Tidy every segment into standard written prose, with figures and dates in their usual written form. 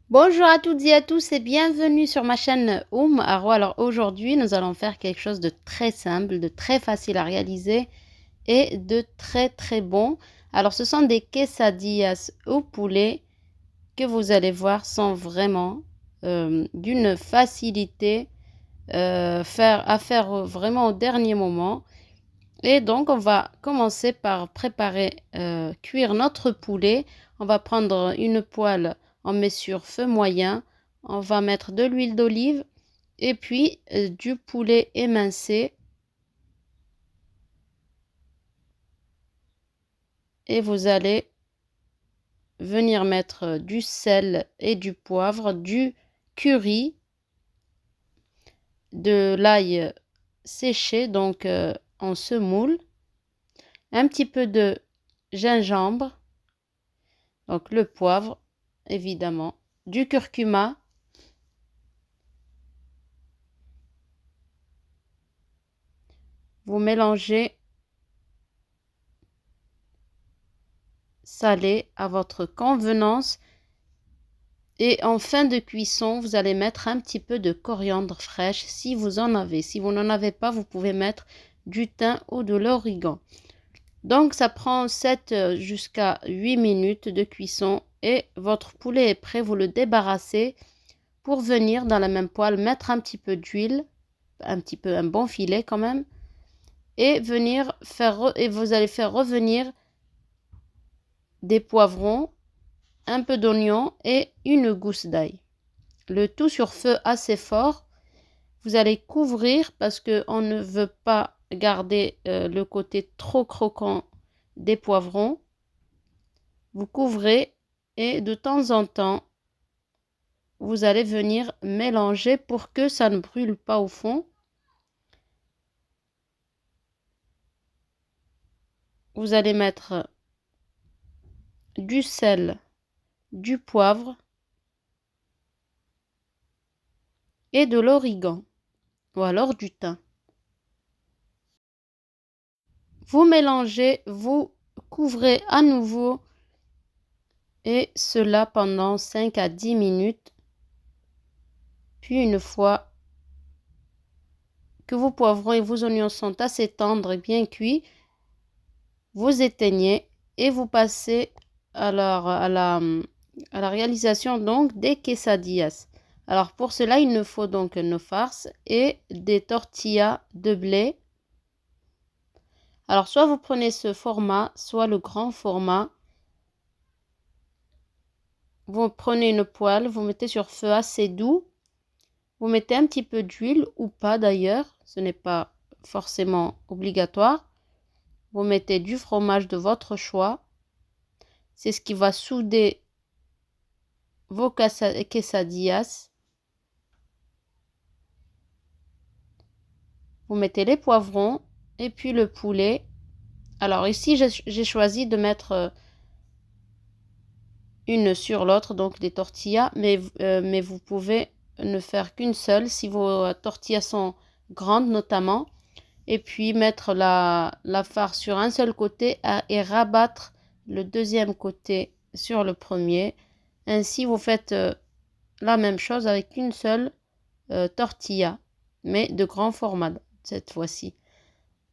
Bonjour à toutes et à tous et bienvenue sur ma chaîne Aro. Alors aujourd'hui, nous allons faire quelque chose de très simple, de très facile à réaliser et de très très bon. Alors ce sont des quesadillas au poulet que vous allez voir sont vraiment d'une facilité à faire vraiment au dernier moment. Et donc on va commencer par préparer, cuire notre poulet. On va prendre une poêle, on met sur feu moyen, on va mettre de l'huile d'olive et puis du poulet émincé et vous allez venir mettre du sel et du poivre, du curry, de l'ail séché donc en semoule, un petit peu de gingembre, donc le poivre évidemment, du curcuma. Vous mélangez salé à votre convenance et en fin de cuisson, vous allez mettre un petit peu de coriandre fraîche si vous en avez. Si vous n'en avez pas, vous pouvez mettre du thym ou de l'origan. Donc ça prend 7 jusqu'à 8 minutes de cuisson et votre poulet est prêt. Vous le débarrassez pour venir dans la même poêle mettre un petit peu d'huile, un bon filet quand même, et vous allez faire revenir des poivrons, un peu d'oignon et une gousse d'ail. Le tout sur feu assez fort. Vous allez couvrir parce qu'on ne veut pas garder le côté trop croquant des poivrons. Vous couvrez et de temps en temps, vous allez venir mélanger pour que ça ne brûle pas au fond. Vous allez mettre du sel, du poivre et de l'origan ou alors du thym. Vous mélangez, vous couvrez à nouveau et cela pendant 5 à 10 minutes. Puis une fois que vos poivrons et vos oignons sont assez tendres et bien cuits, vous éteignez et vous passez à la réalisation donc des quesadillas. Alors pour cela, il nous faut donc nos farces et des tortillas de blé. Alors soit vous prenez ce format, soit le grand format. Vous prenez une poêle, vous mettez sur feu assez doux. Vous mettez un petit peu d'huile ou pas d'ailleurs, ce n'est pas forcément obligatoire. Vous mettez du fromage de votre choix. C'est ce qui va souder vos quesadillas. Vous mettez les poivrons et puis le poulet. Alors ici, j'ai choisi de mettre une sur l'autre, donc des tortillas, mais vous pouvez ne faire qu'une seule si vos tortillas sont grandes notamment. Et puis mettre la farce sur un seul côté et rabattre le deuxième côté sur le premier. Ainsi, vous faites la même chose avec une seule tortilla, mais de grand format cette fois-ci.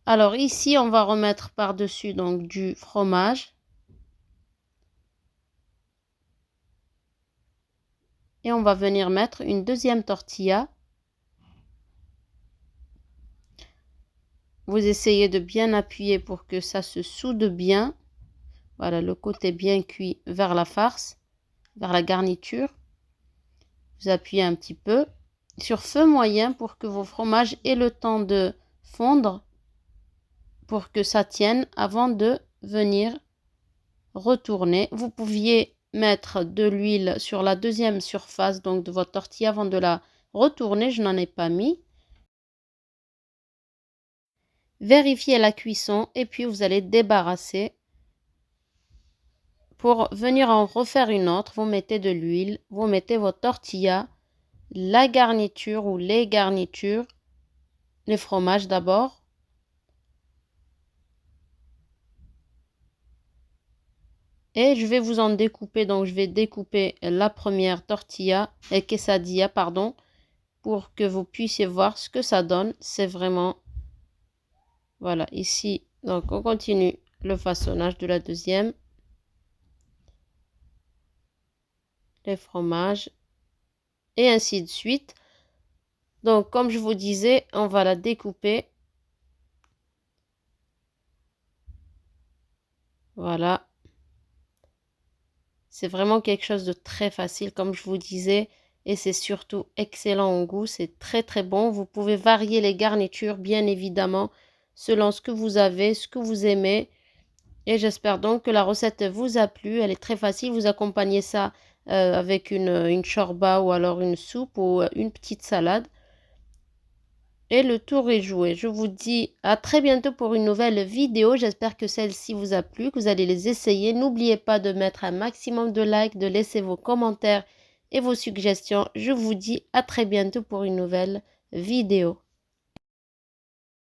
Alors ici, on va remettre par-dessus donc du fromage. Et on va venir mettre une deuxième tortilla. Vous essayez de bien appuyer pour que ça se soude bien. Voilà, le côté bien cuit vers la farce, vers la garniture. Vous appuyez un petit peu sur feu moyen pour que vos fromages aient le temps de fondre, pour que ça tienne avant de venir retourner. Vous pouviez mettre de l'huile sur la deuxième surface donc de votre tortilla avant de la retourner. Je n'en ai pas mis. Vérifiez la cuisson et puis vous allez débarrasser. Pour venir en refaire une autre, vous mettez de l'huile, vous mettez votre tortilla, la garniture ou les garnitures, les fromages d'abord. Et je vais vous en découper. Donc, je vais découper la première tortilla et quesadilla, pardon, pour que vous puissiez voir ce que ça donne. C'est vraiment... Voilà, ici. Donc, on continue le façonnage de la deuxième. Les fromages. Et ainsi de suite. Donc, comme je vous disais, on va la découper. Voilà. C'est vraiment quelque chose de très facile, comme je vous disais. Et c'est surtout excellent au goût. C'est très, très bon. Vous pouvez varier les garnitures, bien évidemment, selon ce que vous avez, ce que vous aimez. Et j'espère donc que la recette vous a plu. Elle est très facile. Vous accompagnez ça avec une shorba ou alors une soupe ou une petite salade. Et le tour est joué. Je vous dis à très bientôt pour une nouvelle vidéo. J'espère que celle-ci vous a plu, que vous allez les essayer. N'oubliez pas de mettre un maximum de likes, de laisser vos commentaires et vos suggestions. Je vous dis à très bientôt pour une nouvelle vidéo.